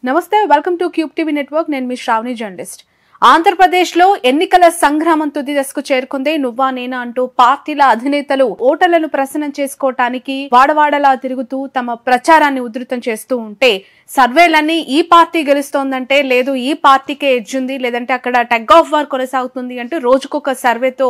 నమస్తే, welcome to cube TV network. నేను మీ Shravani, journalist. ఆంధ్రప్రదేశ్లో ఎన్నికల సంగ్రామం తుది దశకు చేరుకుంది. నువ్వా నేనా అంటూ పార్టీల అధినేతలు ఓటర్లను ప్రసన్నం చేసుకోవటానికి వాడవాడలా తిరుగుతూ తమ ప్రచారాన్ని ఉధృతం చేస్తూ ఉంటే సర్వేలన్నీ ఈ పార్టీ గెలుస్తోందంటే, లేదు ఈ పార్టీకే ఎడ్జ్ ఉంది, లేదంటే అక్కడ టగ్ ఆఫ్ వార్ కొనసాగుతుంది అంటూ రోజుకొక సర్వేతో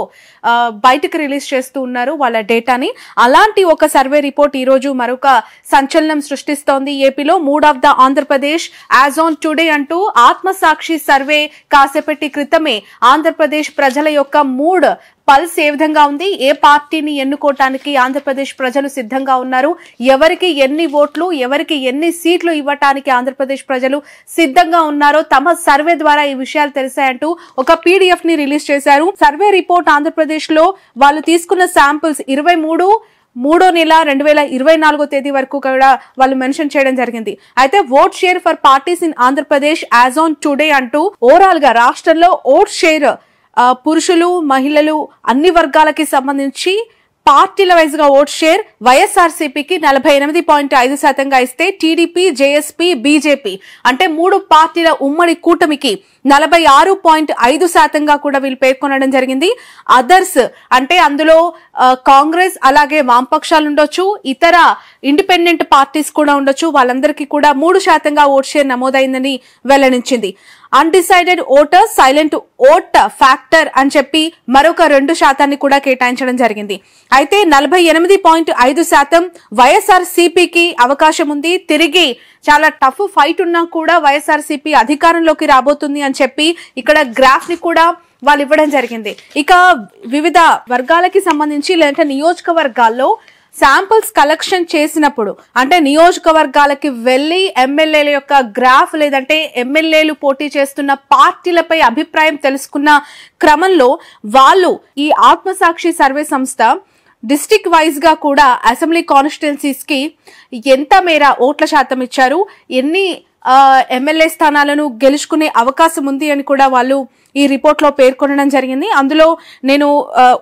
బయటకు రిలీజ్ చేస్తూ ఉన్నారు వాళ్ళ డేటాని. అలాంటి ఒక సర్వే రిపోర్ట్ ఈ రోజు మరొక సంచలనం సృష్టిస్తోంది. ఏపీలో mood of the Andhra Pradesh as on today అంటూ ఆత్మసాక్షి సర్వే కాసేపటి క్రితమే ఆంధ్రప్రదేశ్ ప్రజల యొక్క మూడ్ పల్స్ ఏ విధంగా ఉంది, ఏ పార్టీని ఎన్నుకోవటానికి ఆంధ్రప్రదేశ్ ప్రజలు సిద్ధంగా ఉన్నారు, ఎవరికి ఎన్ని ఓట్లు, ఎవరికి ఎన్ని సీట్లు ఇవ్వటానికి ఆంధ్రప్రదేశ్ ప్రజలు సిద్ధంగా ఉన్నారో తమ సర్వే ద్వారా ఈ విషయాలు తెలిసాయంటూ ఒక PDF ని రిలీజ్ చేశారు. సర్వే రిపోర్ట్ ఆంధ్రప్రదేశ్ లో వాళ్ళు తీసుకున్న శాంపిల్స్ 23వ నెల 2024 తేదీ వరకు కూడా వాళ్ళు మెన్షన్ చేయడం జరిగింది. అయితే vote share for parties in Andhra Pradesh as on today అంటూ ఓవరాల్ గా రాష్ట్రంలో ఓట్ షేర్ పురుషులు, మహిళలు అన్ని వర్గాలకి సంబంధించి పార్టీల వైజ్ గా ఓట్ షేర్ వైఎస్ఆర్సీపీకి 48.5% ఇస్తే టీడీపీ, జేఎస్పీ, బీజేపీ అంటే 3 పార్టీల ఉమ్మడి కూటమికి 46.5% కూడా వీళ్ళు పేర్కొనడం జరిగింది. అదర్స్ అంటే అందులో కాంగ్రెస్ అలాగే వామపక్షాలు ఉండొచ్చు, ఇతర ఇండిపెండెంట్ పార్టీస్ కూడా ఉండొచ్చు, వాళ్ళందరికీ కూడా 3% ఓట్ షేర్ నమోదైందని వెల్లడించింది. Undecided voter, silent vote factor అని చెప్పి మరొక 2% కూడా కేటాయించడం జరిగింది. అయితే 48.5% వైఎస్ఆర్సీపీకి అవకాశం ఉంది. తిరిగి చాలా టఫ్ ఫైట్ ఉన్నా కూడా వైఎస్ఆర్సీపీ అధికారంలోకి రాబోతుంది అని చెప్పి ఇక్కడ గ్రాఫ్ ని కూడా వాళ్ళు ఇవ్వడం జరిగింది. ఇక వివిధ వర్గాలకి సంబంధించి లేదంటే నియోజకవర్గాల్లో శాంపిల్స్ కలెక్షన్ చేసినప్పుడు అంటే నియోజకవర్గాలకి వెళ్లి ఎమ్మెల్యేల యొక్క గ్రాఫ్ లేదంటే ఎమ్మెల్యేలు పోటీ చేస్తున్న పార్టీలపై అభిప్రాయం తెలుసుకున్న క్రమంలో వాళ్ళు ఈ ఆత్మసాక్షి సర్వే సంస్థ డిస్ట్రిక్ట్ వైజ్ గా కూడా అసెంబ్లీ కాన్స్టిట్యున్సీస్ కి ఎంత మేర ఓట్ల శాతం ఇచ్చారు, ఎన్ని ఎమ్మెల్యే స్థానాలను గెలుచుకునే అవకాశం ఉంది అని కూడా వాళ్ళు ఈ రిపోర్ట్ లో పేర్కొనడం జరిగింది. అందులో నేను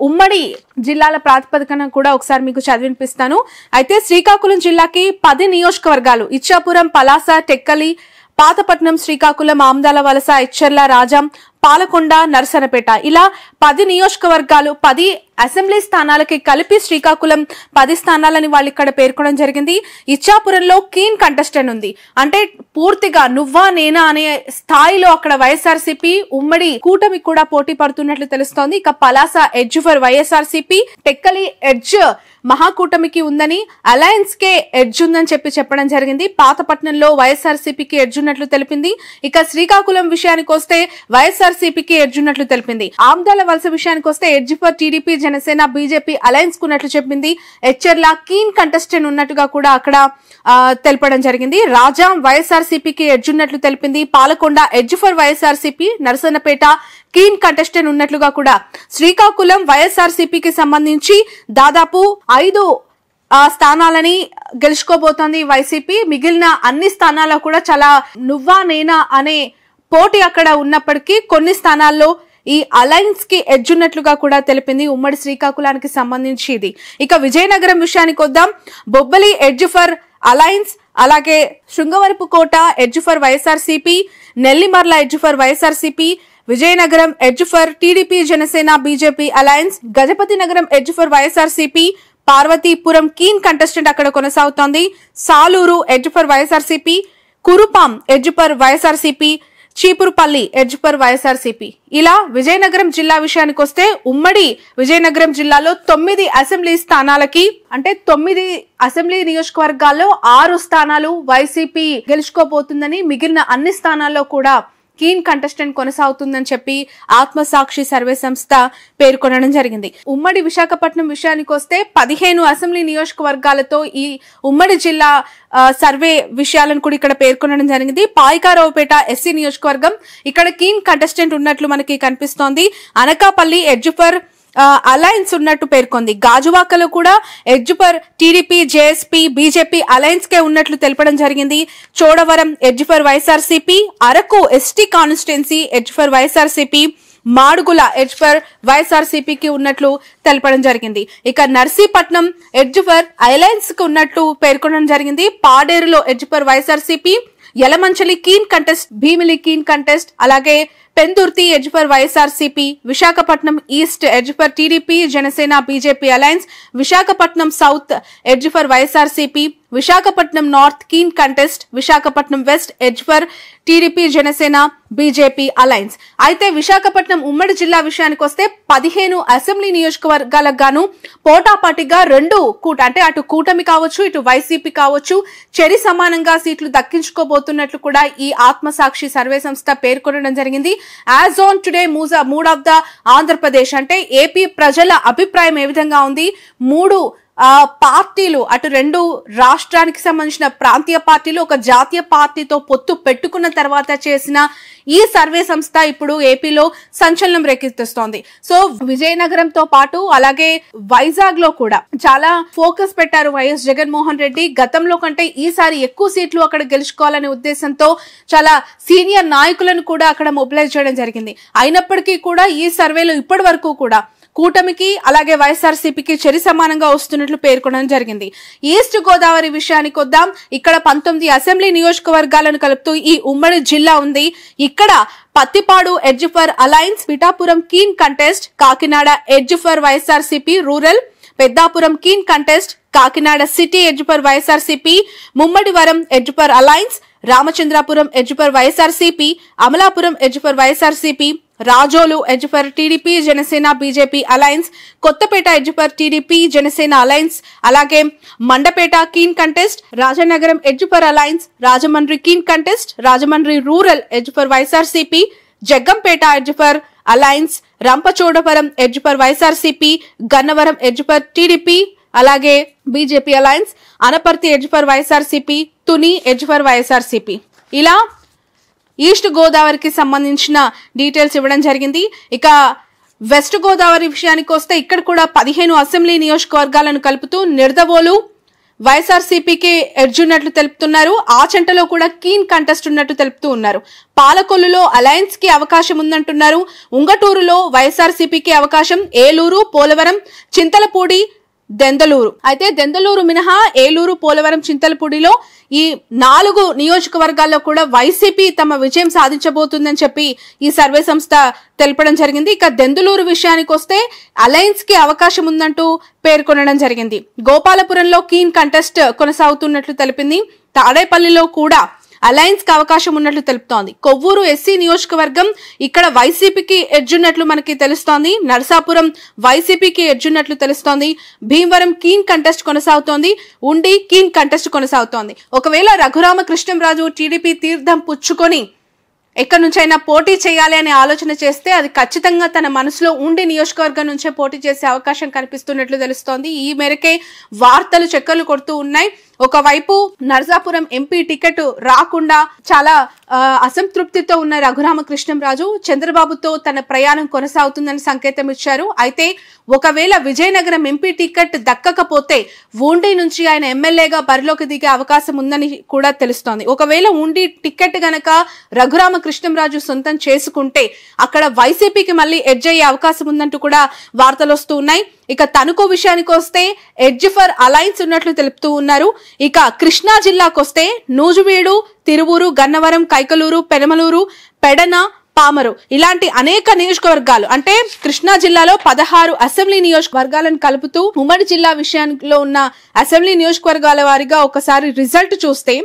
ఉమ్మడి జిల్లాల ప్రాతిపదికన కూడా ఒకసారి మీకు చదివినిపిస్తాను. అయితే శ్రీకాకుళం జిల్లాకి 10 నియోజకవర్గాలు ఇచ్చాపురం, పలాస, టెక్కలి, పాతపట్నం, శ్రీకాకుళం, ఆమ్దాల వలస, ఇచ్చర్ల, రాజాం, పాలకొండ, నరసనపేట ఇలా 10 నియోజకవర్గాలు 10 అసెంబ్లీ స్థానాలకి కలిపి శ్రీకాకుళం 10 స్థానాలని వాళ్ళు ఇక్కడ పేర్కొనడం జరిగింది. ఇచ్చాపురంలో కీన్ కంటెస్టెంట్ ఉంది, అంటే పూర్తిగా నువ్వా నేనా అనే స్థాయిలో అక్కడ వైఎస్ఆర్సీపీ ఉమ్మడి కూటమి కూడా పోటీ పడుతున్నట్లు తెలుస్తోంది. ఇక Palasa edge for YSRCP, Tekkali edge మహాకూటమికి ఉందని, అలయన్స్ కే ఎడ్జ్ ఉందని చెప్పడం జరిగింది. పాతపట్నంలో వైఎస్ఆర్సీపీకి ఎడ్జ్ ఉన్నట్లు తెలిపింది. ఇక శ్రీకాకుళం విషయానికి వస్తే వైఎస్ఆర్సీపీకి ఎడ్జ్ ఉన్నట్లు తెలిపింది. ఆమ్దాల వలస విషయానికి వస్తే edge for TDP, Janasena, BJP alliance కున్నట్లు చెప్పింది. ఎచ్చర్ల కీన్ కంటెస్టెంట్ ఉన్నట్టుగా కూడా అక్కడ తెలపడం జరిగింది. రాజాం వైఎస్ఆర్సీపీకి ఎడ్జ్ ఉన్నట్లు తెలిపింది. Palakonda edge for YSRCP, Narasannapeta keen contestant ఉన్నట్లుగా కూడా. శ్రీకాకుళం వైఎస్ఆర్సీపీకి సంబంధించి దాదాపు 5 స్థానాలని గెలుచుకోబోతోంది వైసీపీ. మిగిలిన అన్ని స్థానాల్లో కూడా చాలా నువ్వా నేనా అనే పోటీ అక్కడ ఉన్నప్పటికీ కొన్ని స్థానాల్లో ఈ అలయన్స్ కి ఎడ్జ్ ఉన్నట్లుగా కూడా తెలిపింది ఉమ్మడి శ్రీకాకుళానికి సంబంధించి ఇది. ఇక విజయనగరం విషయానికి వద్దాం. బొబ్బలి ఎడ్జ్ ఫర్ అలయన్స్, అలాగే Srungavarapukota edge for YSRCP, Nellimarla edge for YSRCP, Vizianagaram edge for TDP, Janasena, BJP alliance, Gajapathinagaram edge for YSRCP, Parvathipuram keen contestant అక్కడ కొనసాగుతోంది. Saluru edge for YSRCP, Kurupam edge for YSRCP, Cheepurupalli edge for YSRCP. ఇలా విజయనగరం జిల్లా విషయానికి వస్తే ఉమ్మడి విజయనగరం జిల్లాలో 9 అసెంబ్లీ స్థానాలకి అంటే 9 అసెంబ్లీ నియోజకవర్గాల్లో 6 స్థానాలు వైసీపీ గెలుచుకోబోతుందని, మిగిలిన అన్ని స్థానాల్లో కూడా కీన్ కంటెస్టెంట్ కొనసాగుతుందని చెప్పి ఆత్మసాక్షి సర్వే సంస్థ పేర్కొనడం జరిగింది. ఉమ్మడి విశాఖపట్నం విషయానికి వస్తే 15 అసెంబ్లీ నియోజకవర్గాలతో ఈ ఉమ్మడి జిల్లా సర్వే విషయాలను కూడా ఇక్కడ పేర్కొనడం జరిగింది. పాయికారావుపేట ఎస్సీ నియోజకవర్గం, ఇక్కడ కీన్ కంటెస్టెంట్ ఉన్నట్లు మనకి కనిపిస్తోంది. అనకాపల్లి ఎడ్జ్ ఫర్ అలయన్స్ ఉన్నట్టు పేర్కొంది. గాజువాకలో కూడా edge for TDP, JSP, BJP alliance కే ఉన్నట్లు తెలపడం జరిగింది. Chodavaram edge for YSRCP, Araku ST constituency edge for YSRCP, Madugula edge for వైఎస్ఆర్సీపీకి ఉన్నట్లు తెలపడం జరిగింది. ఇక నర్సీపట్నం ఎడ్జ్ ఫర్ అలయన్స్ కు ఉన్నట్లు పేర్కొనడం జరిగింది. పాడేరులో edge for YSRCP, Yelamanchili keen contest, Bheemili keen contest, అలాగే Pendurthi edge for YSRCP, Visakhapatnam east edge for TDP Janasena BJP alliance, Visakhapatnam south edge for YSRCP, Visakhapatnam north keen contest, Visakhapatnam west edge for TDP Janasena BJP alliance. అయితే విశాఖపట్నం ఉమ్మడి జిల్లా విషయానికి వస్తే 15 అసెంబ్లీ నియోజకవర్గాలకు గాను పోటాపాటిగా రెండు అంటే అటు కూటమి కావచ్చు, ఇటు వైసీపీ కావచ్చు, చెరి సమానంగా సీట్లు దక్కించుకోబోతున్నట్లు కూడా ఈ ఆత్మసాక్షి సర్వే సంస్థ పేర్కొనడం జరిగింది. As on today mood of the Andhra Pradesh అంటే ఏపీ ప్రజల అభిప్రాయం ఏ విధంగా ఉంది, 3 పార్టీలు, అటు 2 రాష్ట్రానికి సంబంధించిన ప్రాంతీయ పార్టీలు ఒక జాతీయ పార్టీతో పొత్తు పెట్టుకున్న తర్వాత చేసిన ఈ సర్వే సంస్థ ఇప్పుడు ఏపీలో సంచలనం రేకెత్తిస్తోంది. సో విజయనగరంతో పాటు అలాగే వైజాగ్ లో కూడా చాలా ఫోకస్ పెట్టారు వైఎస్ జగన్మోహన్ రెడ్డి. గతంలో కంటే ఈసారి ఎక్కువ సీట్లు అక్కడ గెలుచుకోవాలనే ఉద్దేశంతో చాలా సీనియర్ నాయకులను కూడా అక్కడ మొబిలైజ్ చేయడం జరిగింది. అయినప్పటికీ కూడా ఈ సర్వేలో ఇప్పటి వరకు కూడా కూటమికి అలాగే వైఎస్ఆర్సీపీకి చెరి సమానంగా వస్తున్నట్లు పేర్కొనడం జరిగింది. ఈస్ట్ గోదావరి విషయానికి వద్దాం. ఇక్కడ 19 అసెంబ్లీ నియోజకవర్గాలను కలుపుతూ ఈ ఉమ్మడి జిల్లా ఉంది. ఇక్కడ Pathipadu edge for alliance, Pithapuram keen contest, Kakinada edge for YSRCP rural, Peddapuram keen contest, Kakinada city edge for YSRCP, Mummidivaram edge for alliance, Ramachandrapuram edge for YSRCP, Amalapuram edge for YSRCP, Razole edge for TDP Janasena BJP alliance, Kothapeta edge for TDP Janasena alliance, అలాగే Mandapeta keen contest, Rajanagaram edge for alliance, Rajahmundry keen contest, Rajahmundry rural edge for YSRCP, Jaggampeta edge for alliance, Rampachodavaram edge for YSRCP, Gannavaram edge for TDP అలాగే BJP alliance, Anaparthi edge for YSRCP, Tuni edge for YSRCP. ఇలా east గోదావరికి సంబంధించిన details ఇవ్వడం జరిగింది. ఇక west Godavari విషయానికి వస్తే ఇక్కడ కూడా 15 అసెంబ్లీ నియోజకవర్గాలను కలుపుతూ నిడదవోలు వైఎస్ఆర్సీపీకి ఎడ్జ్ ఉన్నట్లు తెలుపుతున్నారు. ఆచంటలో కూడా కీన్ కంటెస్ట్ ఉన్నట్టు తెలుపుతూ ఉన్నారు. పాలకొల్లులో అలయన్స్ కి అవకాశం ఉందంటున్నారు. ఉంగటూరులో వైఎస్ఆర్సీపీకి అవకాశం, ఏలూరు, పోలవరం, చింతలపూడి, దెందలూరు. అయితే దెందలూరు మినహా ఏలూరు, పోలవరం, చింతలపూడిలో ఈ 4 నియోజకవర్గాల్లో కూడా వైసీపీ తమ విజయం సాధించబోతుందని చెప్పి ఈ సర్వే సంస్థ తెలపడం జరిగింది. ఇక దెందులూరు విషయానికి వస్తే అలయన్స్ కి అవకాశం ఉందంటూ పేర్కొనడం జరిగింది. గోపాలపురంలో కీన్ కంటెస్ట్ కొనసాగుతున్నట్లు తెలిపింది. తాడేపల్లిలో కూడా అలయన్స్ కి అవకాశం ఉన్నట్లు తెలుపుతోంది. కొవ్వూరు ఎస్సీ నియోజకవర్గం ఇక్కడ వైసీపీకి ఎడ్జ్ ఉన్నట్లు మనకి తెలుస్తోంది. నరసాపురం వైసీపీకి ఎడ్జ్ ఉన్నట్లు తెలుస్తోంది. భీమవరం కీన్ కంటెస్ట్ కొనసాగుతోంది. ఉండి కీన్ కంటెస్ట్ కొనసాగుతోంది. ఒకవేళ రఘురామకృష్ణంరాజు టీడీపీ తీర్థం పుచ్చుకొని ఎక్కడి నుంచైనా పోటీ చేయాలి అనే ఆలోచన చేస్తే అది ఖచ్చితంగా తన మనసులో ఉండి నియోజకవర్గం నుంచే పోటీ చేసే అవకాశం కనిపిస్తున్నట్లు తెలుస్తోంది. ఈ మేరకే వార్తలు చక్కర్లు కొడుతూ ఉన్నాయి. ఒకవైపు నరసాపురం ఎంపీ టికెట్ రాకుండా చాలా అసంతృప్తితో ఉన్న రఘురామకృష్ణంరాజు చంద్రబాబుతో తన ప్రయాణం కొనసాగుతుందని సంకేతం ఇచ్చారు. అయితే ఒకవేళ విజయనగరం ఎంపీ టికెట్ దక్కకపోతే ఉండి నుంచి ఆయన ఎమ్మెల్యేగా బరిలోకి దిగే అవకాశం ఉందని కూడా తెలుస్తోంది. ఒకవేళ ఉండి టికెట్ గనక రఘురామకృష్ణంరాజు సొంతం చేసుకుంటే అక్కడ వైసీపీకి మళ్ళీ ఎడ్జ్ అయ్యే అవకాశం ఉందంటూ కూడా వార్తలు వస్తూ ఉన్నాయి. ఇక తణుకు విషయానికి వస్తే ఎడ్జ్ ఫర్ అలయన్స్ ఉన్నట్లు తెలుపుతూ ఉన్నారు. ఇక కృష్ణా జిల్లాకు వస్తే నూజువీడు, తిరువూరు, గన్నవరం, కైకలూరు, పెనమలూరు, పెడన, పామరు ఇలాంటి అనేక నియోజకవర్గాలు అంటే కృష్ణా జిల్లాలో 16 అసెంబ్లీ నియోజకవర్గాలను కలుపుతూ ఉమ్మడి జిల్లా విషయంలో ఉన్న అసెంబ్లీ నియోజకవర్గాల వారిగా ఒకసారి రిజల్ట్ చూస్తే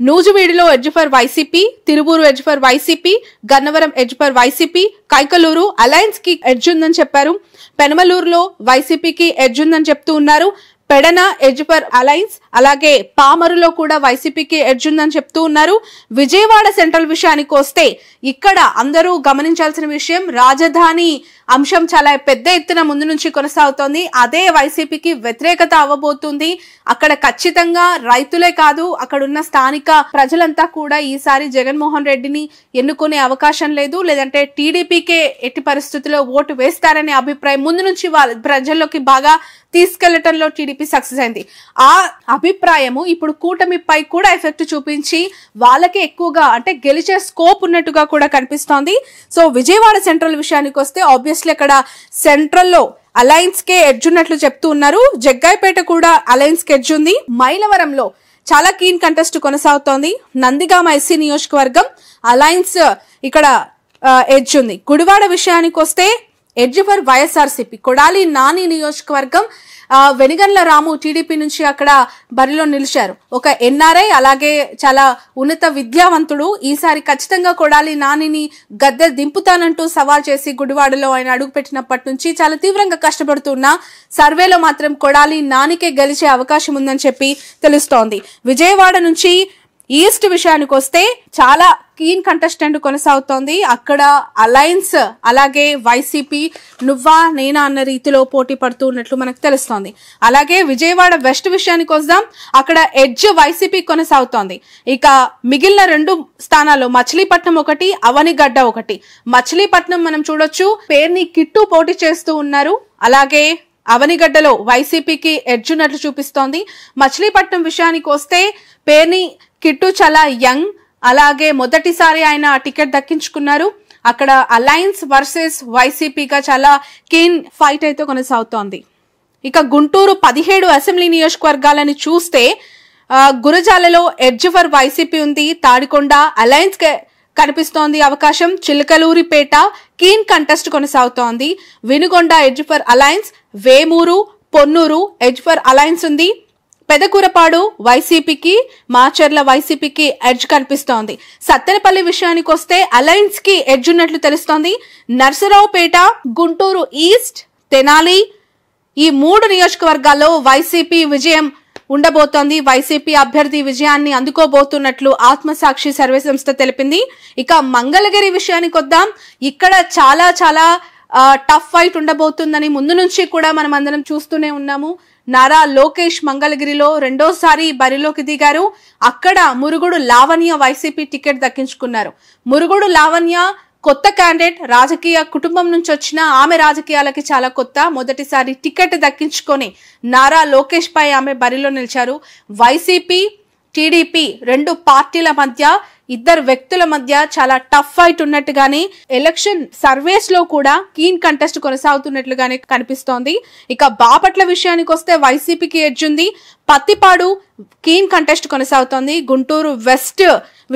నూజువీడులో edge for YCP, Tiruvuru edge for YCP, Gannavaram edge for YCP, Kaikaluru alliance కి ఎడ్జ్ ఉందని చెప్పారు. పెనమలూరులో వైసీపీకి ఎడ్జ్ ఉందని చెప్తూ ఉన్నారు. పెడన ఎడ్జ్ ఫర్ అలయన్స్ అలాగే పామరులో కూడా వైసీపీకి ఎడ్జ్ ఉందని చెప్తూ ఉన్నారు. విజయవాడ సెంట్రల్ విషయానికి వస్తే ఇక్కడ అందరూ గమనించాల్సిన విషయం రాజధాని అంశం చాలా పెద్ద ఎత్తున ముందు నుంచి కొనసాగుతోంది. అదే వైసీపీకి వ్యతిరేకత అవ్వబోతుంది. అక్కడ ఖచ్చితంగా రైతులే కాదు అక్కడున్న స్థానిక ప్రజలంతా కూడా ఈసారి జగన్మోహన్ రెడ్డిని ఎన్నుకునే అవకాశం లేదు, లేదంటే టీడీపీకే ఎట్టి పరిస్థితుల్లో ఓటు వేస్తారనే అభిప్రాయం ముందు నుంచి ప్రజల్లోకి బాగా తీసుకెళ్లటంలో టీడీపీ సక్సెస్ అయింది. ఆ అభిప్రాయము ఇప్పుడు కూటమిపై కూడా ఎఫెక్ట్ చూపించి వాళ్ళకి ఎక్కువగా అంటే గెలిచే స్కోప్ ఉన్నట్టుగా కూడా కనిపిస్తోంది. సో విజయవాడ సెంట్రల్ విషయానికి వస్తే ఆబ్వియస్లీ అక్కడ సెంట్రల్లో అలయన్స్ కే ఎడ్జ్ ఉన్నట్లు చెప్తూ ఉన్నారు. జగ్గాయపేట కూడా అలయన్స్ కి ఎడ్జ్ ఉంది. మైలవరంలో చాలా కీన్ కంటెస్ట్ కొనసాగుతోంది. నందిగామ ఎస్సీ నియోజకవర్గం అలయన్స్ ఇక్కడ ఎడ్జ్ ఉంది. గుడివాడ విషయానికి వస్తే ఎడ్జ్ ఫర్ వైఎస్ఆర్సీపీ. కొడాలి నాని నియోజకవర్గం వెనిగండ్ల రాము టీడీపీ నుంచి అక్కడ బరిలో నిలిచారు. ఒక ఎన్ఆర్ఐ, అలాగే చాలా ఉన్నత విద్యావంతుడు. ఈసారి ఖచ్చితంగా కొడాలి నానిని గద్దె దింపుతానంటూ సవాల్ చేసి గుడివాడలో ఆయన అడుగుపెట్టినప్పటి నుంచి చాలా తీవ్రంగా కష్టపడుతున్న సర్వేలో మాత్రం కొడాలి నానికే గెలిచే అవకాశం ఉందని చెప్పి తెలుస్తోంది. విజయవాడ నుంచి ఈస్ట్ విషయానికి వస్తే చాలా కీన్ కంటెస్టెంట్ కొనసాగుతోంది. అక్కడ అలయన్స్ అలాగే వైసీపీ నువ్వా నేనా అన్న రీతిలో పోటీ పడుతూ ఉన్నట్లు మనకు తెలుస్తోంది. అలాగే విజయవాడ వెస్ట్ విషయానికి వద్దాం. అక్కడ ఎడ్జ్ వైసీపీ కొనసాగుతోంది. ఇక మిగిలిన 2 స్థానాల్లో మచిలీపట్నం ఒకటి, అవనిగడ్డ ఒకటి. మచిలీపట్నం మనం చూడొచ్చు, పేర్ని కిట్టు పోటీ చేస్తూ ఉన్నారు. అలాగే అవనిగడ్డలో వైసీపీకి ఎడ్జ్ ఉన్నట్లు చూపిస్తోంది. మచిలీపట్నం విషయానికి వస్తే పేర్ని కిట్టు చాలా యంగ్, అలాగే మొదటిసారి ఆయన టికెట్ దక్కించుకున్నారు. అక్కడ అలయన్స్ వర్సెస్ వైసీపీగా చాలా కీన్ ఫైట్ అయితే కొనసాగుతోంది. ఇక గుంటూరు 17 అసెంబ్లీ నియోజకవర్గాలని చూస్తే గురజాలలో ఎడ్జ్ ఫర్ వైసీపీ ఉంది. తాడికొండ అలయన్స్ కనిపిస్తోంది అవకాశం. చిలకలూరిపేట కీన్ కంటెస్ట్ కొనసాగుతోంది. Vinukonda edge for alliance, Vemuru Ponnuru edge for alliance ఉంది. పెదకూరపాడు వైసీపీకి, మాచర్ల వైసీపీకి ఎడ్జ్ కనిపిస్తోంది. సత్తెనపల్లి విషయానికి వస్తే అలయన్స్ కి ఎడ్జ్ ఉన్నట్లు తెలుస్తోంది. నర్సరావుపేట, గుంటూరు ఈస్ట్, తెనాలి ఈ 3 నియోజకవర్గాల్లో వైసీపీ విజయం ఉండబోతోంది. వైసీపీ అభ్యర్థి విజయాన్ని అందుకోబోతున్నట్లు ఆత్మసాక్షి సర్వే సంస్థ తెలిపింది. ఇక మంగళగిరి విషయానికి వద్దాం. ఇక్కడ చాలా చాలా టఫ్ ఫైట్ ఉండబోతుందని ముందు నుంచి కూడా మనం అందరం చూస్తూనే ఉన్నాము. నారా లోకేష్ మంగళగిరిలో 2వ బరిలోకి దిగారు. అక్కడ మురుగుడు లావణ్య వైసీపీ టికెట్ దక్కించుకున్నారు. మురుగుడు లావణ్య కొత్త క్యాండిడేట్, రాజకీయ కుటుంబం నుంచి వచ్చిన ఆమె రాజకీయాలకి చాలా కొత్త. మొదటిసారి టికెట్ దక్కించుకొని నారా లోకేష్ పై ఆమె బరిలో నిలిచారు. వైసీపీ టీడీపీ 2 పార్టీల మధ్య, 2 వ్యక్తుల మధ్య చాలా టఫ్ ఫైట్ ఉన్నట్టుగానే ఎలక్షన్ సర్వేస్ లో కూడా కీన్ కంటెస్ట్ కొనసాగుతున్నట్లుగానే కనిపిస్తోంది. ఇక బాపట్ల విషయానికి వస్తే వైసీపీకి ఎడ్జ్ ఉంది. పత్తిపాడు కీన్ కంటెస్ట్ కొనసాగుతోంది. గుంటూరు వెస్ట్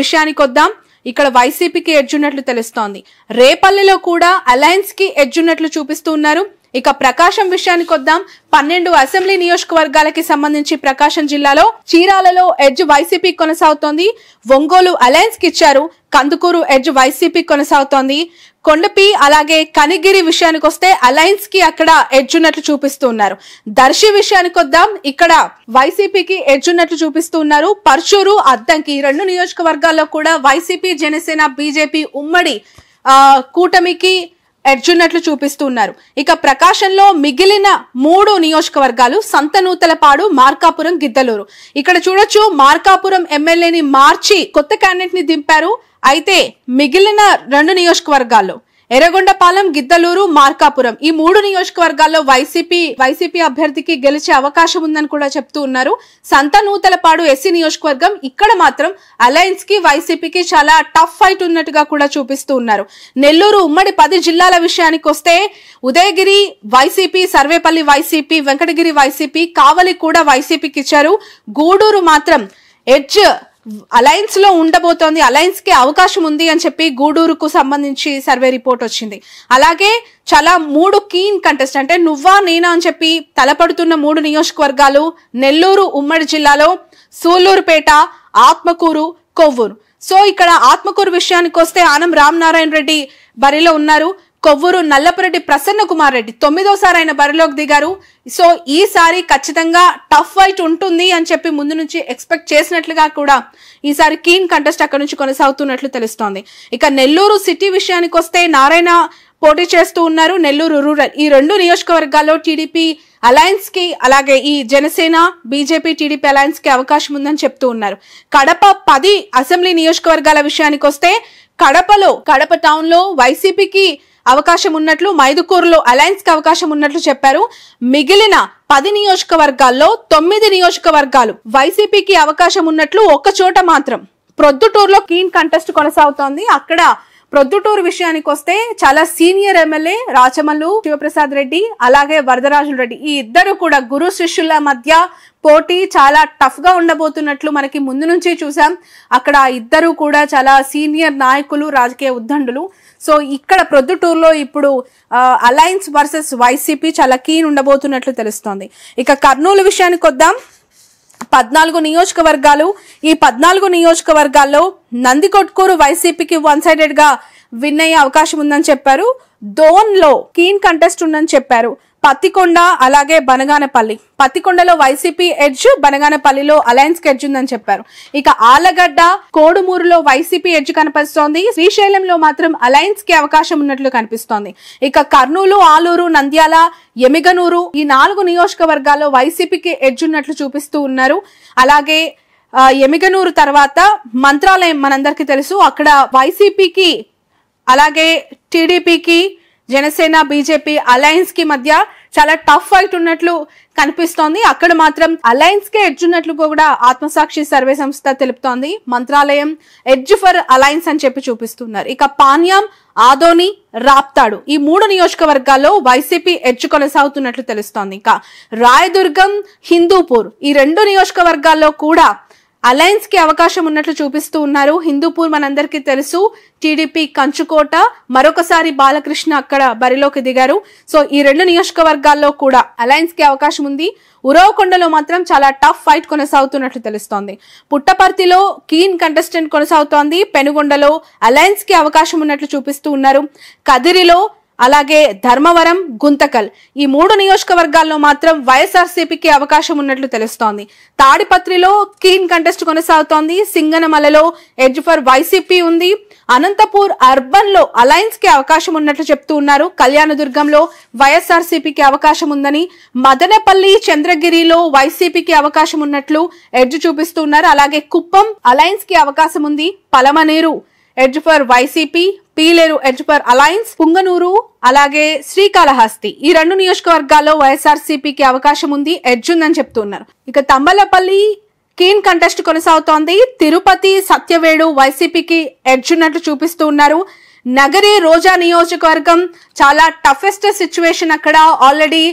విషయానికి వద్దాం. ఇక్కడ వైసీపీకి ఎడ్జ్ ఉన్నట్లు తెలుస్తోంది. రేపల్లిలో కూడా అలయన్స్ కి ఎడ్జ్ ఉన్నట్లు చూపిస్తూ ఉన్నారు. ఇక ప్రకాశం విషయానికి వద్దాం. 12 అసెంబ్లీ నియోజకవర్గాలకి సంబంధించి ప్రకాశం జిల్లాలో చీరాలలో ఎడ్జ్ వైసీపీ కొనసాగుతోంది. ఒంగోలు అలయన్స్ కి ఇచ్చారు. కందుకూరు ఎడ్జ్ వైసీపీ కొనసాగుతోంది. కొండపి అలాగే కనిగిరి విషయానికి వస్తే అలయన్స్ కి అక్కడ ఎడ్జ్ ఉన్నట్లు చూపిస్తూ ఉన్నారు. దర్శి విషయానికి వద్దాం. ఇక్కడ వైసీపీకి ఎడ్జ్ ఉన్నట్లు చూపిస్తూ ఉన్నారు. పర్చూరు, అద్దంకి 2 నియోజకవర్గాల్లో కూడా వైసీపీ, జనసేన, బీజేపీ ఉమ్మడి కూటమికి ఎడ్జ్ ఉన్నట్లు చూపిస్తూ ఉన్నారు. ఇక ప్రకాశంలో మిగిలిన 3 నియోజకవర్గాలు సంతనూతలపాడు, మార్కాపురం, గిద్దలూరు. ఇక్కడ చూడొచ్చు, మార్కాపురం ఎమ్మెల్యేని మార్చి కొత్త క్యాండిడేట్ ని దింపారు. అయితే మిగిలిన 2 నియోజకవర్గాల్లో ఎర్రగొండపాలెం, గిద్దలూరు, మార్కాపురం ఈ 3 నియోజకవర్గాల్లో వైసీపీ అభ్యర్థికి గెలిచే అవకాశం ఉందని కూడా చెప్తూ ఉన్నారు. సంతనూతలపాడు ఎస్సీ నియోజకవర్గం, ఇక్కడ మాత్రం అలయన్స్ కి వైసీపీకి చాలా టఫ్ ఫైట్ ఉన్నట్టుగా కూడా చూపిస్తూ ఉన్నారు. నెల్లూరు ఉమ్మడి 10 జిల్లాల విషయానికి వస్తే Udayagiri YCP, Sarvepalli YCP, Venkatagiri YCP, Kavali కూడా వైసీపీకి ఇచ్చారు. గూడూరు మాత్రం ఎడ్జ్ అలయన్స్ లో ఉండబోతోంది. అలయన్స్ కి అవకాశం ఉంది అని చెప్పి గూడూరుకు సంబంధించి సర్వే రిపోర్ట్ వచ్చింది. అలాగే చాలా 3 కీన్ కంటెస్ట్, అంటే నువ్వా నేనా అని చెప్పి తలపడుతున్న 3 నియోజకవర్గాలు నెల్లూరు ఉమ్మడి జిల్లాలో సూళ్లూరుపేట, ఆత్మకూరు, కొవ్వూరు. సో ఇక్కడ ఆత్మకూరు విషయానికి వస్తే ఆనం రామనారాయణ రెడ్డి బరిలో ఉన్నారు. కొవ్వూరు నల్లపురెడ్డి ప్రసన్న కుమార్ రెడ్డి 9వ ఆయన బరిలోకి దిగారు. సో ఈసారి ఖచ్చితంగా టఫ్ ఫైట్ ఉంటుంది అని చెప్పి ముందు నుంచి ఎక్స్పెక్ట్ చేసినట్లుగా కూడా ఈసారి కీన్ కంటెస్ట్ అక్కడ నుంచి కొనసాగుతున్నట్లు తెలుస్తోంది. ఇక నెల్లూరు సిటీ విషయానికి వస్తే నారాయణ పోటీ చేస్తూ ఉన్నారు. నెల్లూరు రూరల్ ఈ 2 నియోజకవర్గాల్లో టీడీపీ అలయన్స్ కి, అలాగే ఈ జనసేన, బీజేపీ, టీడీపీ అలయన్స్ కి అవకాశం ఉందని చెప్తూ ఉన్నారు. కడప 10 అసెంబ్లీ నియోజకవర్గాల విషయానికి వస్తే కడప టౌన్ లో వైసీపీకి అవకాశం ఉన్నట్లు, మైదుకూరులో అలయన్స్ కి అవకాశం ఉన్నట్లు చెప్పారు. మిగిలిన 10 నియోజకవర్గాల్లో 9 నియోజకవర్గాలు వైసీపీకి అవకాశం ఉన్నట్లు, ఒక్క చోట మాత్రం ప్రొద్దుటూరులో కీన్ కంటెస్ట్ కొనసాగుతోంది. అక్కడ ప్రొద్దుటూరు విషయానికి వస్తే చాలా సీనియర్ ఎమ్మెల్యే రాచమల్లు శివప్రసాద్ రెడ్డి అలాగే వరదరాజుల రెడ్డి ఈ ఇద్దరు కూడా గురు శిష్యుల మధ్య పోటీ చాలా టఫ్ గా ఉండబోతున్నట్లు మనకి ముందు నుంచి చూసాం. అక్కడ ఇద్దరు కూడా చాలా సీనియర్ నాయకులు, రాజకీయ ఉద్దండులు. సో ఇక్కడ ప్రొద్దుటూరులో ఇప్పుడు అలయన్స్ వర్సెస్ వైసీపీ చాలా కీన్ ఉండబోతున్నట్లు తెలుస్తోంది. ఇక కర్నూలు విషయానికి వద్దాం. 14 నియోజకవర్గాలు. ఈ 14 నియోజకవర్గాల్లో నందికొట్కూరు వైసీపీకి వన్ సైడెడ్ గా విన్ అయ్యే అవకాశం ఉందని చెప్పారు. దోన్ లో కీన్ కంటెస్ట్ ఉందని చెప్పారు. పత్తికొండ అలాగే బనగానపల్లి. పత్తికొండలో వైసీపీ ఎడ్జ్, బనగానపల్లిలో అలయన్స్ కి ఎడ్జ్ ఉందని చెప్పారు. ఇక ఆలగడ్డ, కోడుమూరులో వైసీపీ ఎడ్జ్ కనిపిస్తోంది. శ్రీశైలంలో మాత్రం అలయన్స్ కి అవకాశం ఉన్నట్లు కనిపిస్తోంది. ఇక కర్నూలు, ఆలూరు, నంద్యాల, ఎమిగనూరు ఈ 4 నియోజకవర్గాల్లో వైసీపీకి ఎడ్జ్ ఉన్నట్లు చూపిస్తూ ఉన్నారు. అలాగే ఎమిగనూరు తర్వాత మంత్రాలయం మనందరికీ తెలుసు. అక్కడ వైసీపీకి అలాగే టీడీపీకి, జనసేన, బీజేపీ అలయన్స్ కి మధ్య చాలా టఫ్ ఫైట్ ఉన్నట్లు కనిపిస్తోంది. అక్కడ మాత్రం అలయన్స్ కే ఎడ్జ్ ఉన్నట్లు కూడా ఆత్మసాక్షి సర్వే సంస్థ తెలుపుతోంది. మంత్రాలయం ఎడ్జ్ ఫర్ అలయన్స్ అని చెప్పి చూపిస్తున్నారు. ఇక పాణ్యం, ఆదోని, రాప్తాడు ఈ 3 నియోజకవర్గాల్లో వైసీపీ ఎడ్జ్ కొనసాగుతున్నట్లు తెలుస్తోంది. ఇక రాయదుర్గం, హిందూపూర్ ఈ 2 నియోజకవర్గాల్లో కూడా అలయన్స్ కి అవకాశం ఉన్నట్లు చూపిస్తూ ఉన్నారు. హిందూపూర్ మనందరికీ తెలుసు, టీడీపీ కంచుకోట. మరొకసారి బాలకృష్ణ అక్కడ బరిలోకి దిగారు. సో ఈ 2 నియోజకవర్గాల్లో కూడా అలయన్స్ కి అవకాశం ఉంది. ఉరవకొండలో మాత్రం చాలా టఫ్ ఫైట్ కొనసాగుతున్నట్లు తెలుస్తోంది. పుట్టపర్తిలో కీన్ కంటెస్టెంట్ కొనసాగుతోంది. పెనుగొండలో అలయన్స్ కి అవకాశం ఉన్నట్లు చూపిస్తూ ఉన్నారు. కదిరిలో అలాగే ధర్మవరం, గుంతకల్ ఈ 3 నియోజకవర్గాల్లో మాత్రం వైఎస్ఆర్సీపీకి అవకాశం ఉన్నట్లు తెలుస్తోంది. తాడిపత్రిలో కీన్ కంటెస్ట్ కొనసాగుతోంది. సింగనమలలో ఎడ్జ్ ఫర్ వైసీపీ ఉంది. అనంతపూర్ అర్బన్ లో అలయన్స్ కి అవకాశం ఉన్నట్లు చెప్తూ ఉన్నారు. కళ్యాణదుర్గంలో వైఎస్ఆర్సీపీకి అవకాశం ఉందని, మదనపల్లి, చంద్రగిరిలో వైసీపీకి అవకాశం ఉన్నట్లు ఎడ్జ్ చూపిస్తూ ఉన్నారు. అలాగే కుప్పం అలయన్స్ కి అవకాశం ఉంది. Palamaneru edge for YCP, Pileru edge for alliance, Punganur అలాగే శ్రీకాళహస్తి ఈ 2 నియోజకవర్గాల్లో వైఎస్ఆర్సీపీకి అవకాశం ఉంది, ఎడ్జ్ ఉందని చెప్తున్నారు. ఇక తంబలపల్లి కీన్ కంటెస్ట్ కొనసాగుతోంది. తిరుపతి, సత్యవేడు వైసీపీకి ఎడ్జ్ ఉన్నట్లు చూపిస్తూ ఉన్నారు. నగరి, రోజా నియోజకవర్గం చాలా టఫెస్ట్ సిచ్యువేషన్. అక్కడ ఆల్రెడీ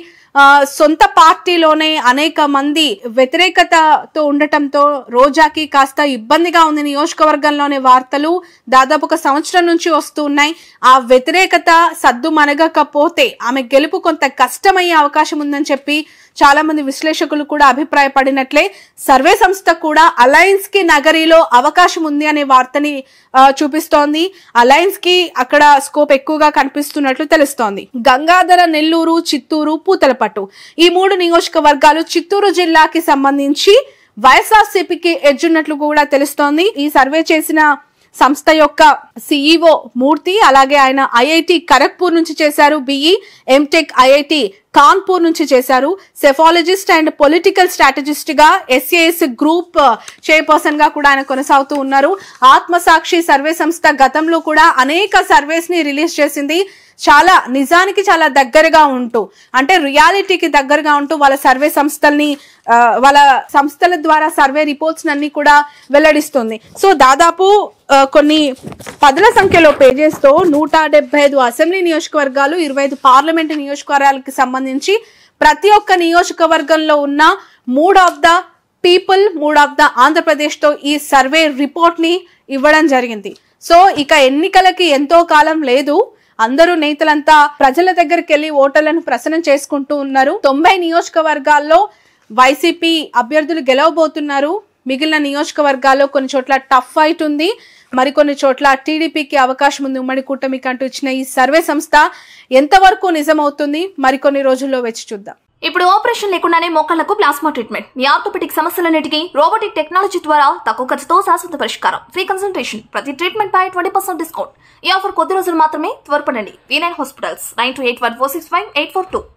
సొంత పార్టీలోనే అనేక మంది వ్యతిరేకతతో ఉండటంతో రోజాకి కాస్త ఇబ్బందిగా ఉంది. నియోజకవర్గంలోని వార్తలు దాదాపు 1 సంవత్సరం నుంచి వస్తూ ఉన్నాయి. ఆ వ్యతిరేకత సద్దు మనగకపోతే ఆమె గెలుపు కొంత కష్టమయ్యే అవకాశం ఉందని చెప్పి చాలా మంది విశ్లేషకులు కూడా అభిప్రాయపడినట్లే సర్వే సంస్థ కూడా అలయన్స్ కి నగరిలో అవకాశం ఉంది అనే వార్తని చూపిస్తోంది. అలయన్స్ కి అక్కడ స్కోప్ ఎక్కువగా కనిపిస్తున్నట్లు తెలుస్తోంది. గంగాధర, నెల్లూరు, చిత్తూరు, పూతలపట్టు ఈ 3 నియోజకవర్గాలు చిత్తూరు జిల్లాకి సంబంధించి వైఎస్ఆర్సీపీకి ఎడ్జ్ ఉన్నట్లు కూడా తెలుస్తోంది. ఈ సర్వే చేసిన సంస్థ యొక్క సిఇఓ మూర్తి, అలాగే ఆయన ఐఐటి ఖరగ్పూర్ నుంచి చేశారు బిఈ, ఎంటెక్ ఐఐటి కాన్పూర్ నుంచి చేశారు. సెఫాలజిస్ట్ అండ్ పొలిటికల్ స్ట్రాటజిస్ట్ గా ఎస్ఏఎస్ గ్రూప్ చైర్పర్సన్ గా కూడా ఆయన కొనసాగుతూ ఉన్నారు. ఆత్మసాక్షి సర్వే సంస్థ గతంలో కూడా అనేక సర్వేస్ ని రిలీజ్ చేసింది. చాలా నిజానికి చాలా దగ్గరగా ఉంటూ, అంటే రియాలిటీకి దగ్గరగా ఉంటూ వాళ్ళ సర్వే సంస్థల్ని, వాళ్ళ సంస్థల ద్వారా సర్వే రిపోర్ట్స్ అన్ని కూడా వెల్లడిస్తుంది. సో దాదాపు కొన్ని 10ల సంఖ్యలో పేజెస్ తో 175 అసెంబ్లీ నియోజకవర్గాలు, 25 పార్లమెంటు నియోజకవర్గాలకు సంబంధించి ప్రతి ఒక్క నియోజకవర్గంలో ఉన్న 3 of the people, 3 of the Andhra Pradesh తో ఈ సర్వే రిపోర్ట్ ని ఇవ్వడం జరిగింది. సో ఇక ఎన్నికలకి ఎంతో కాలం లేదు. అందరూ నేతలంతా ప్రజల దగ్గరికి వెళ్లి ఓటర్లను ప్రసన్నం చేసుకుంటూ ఉన్నారు. 90 నియోజకవర్గాల్లో వైసీపీ అభ్యర్థులు గెలవబోతున్నారు. మిగిలిన నియోజకవర్గాల్లో కొన్ని చోట్ల టఫ్ ఫైట్ ఉంది, మరికొన్ని చోట్ల టీడీపీకి అవకాశం ఉంది. ఉమ్మడి కూటమికి అంటూ ఇచ్చిన ఈ సర్వే సంస్థ ఎంతవరకు నిజమవుతుంది మరికొన్ని రోజుల్లో వేచి చూద్దాం. ఇప్పుడు ఆపరేషన్ లేకుండానే మోకాళ్లకు ప్లాస్మా ట్రీట్మెంట్, మీ ఆర్థోపెడిక్ సమస్యలన్నిటికీ రోబోటిక్ టెక్నాలజీ ద్వారా తక్కువ ఖర్చుతో శాశ్వత పరిష్కారం, ఫ్రీ కన్సల్టేషన్, ప్రతి ట్రీట్మెంట్ పై 20% డిస్కౌంట్. ఈ ఆఫర్ కొద్ది రోజులు మాత్రమే, త్వరపడండి. V9 hospitals 9281465842.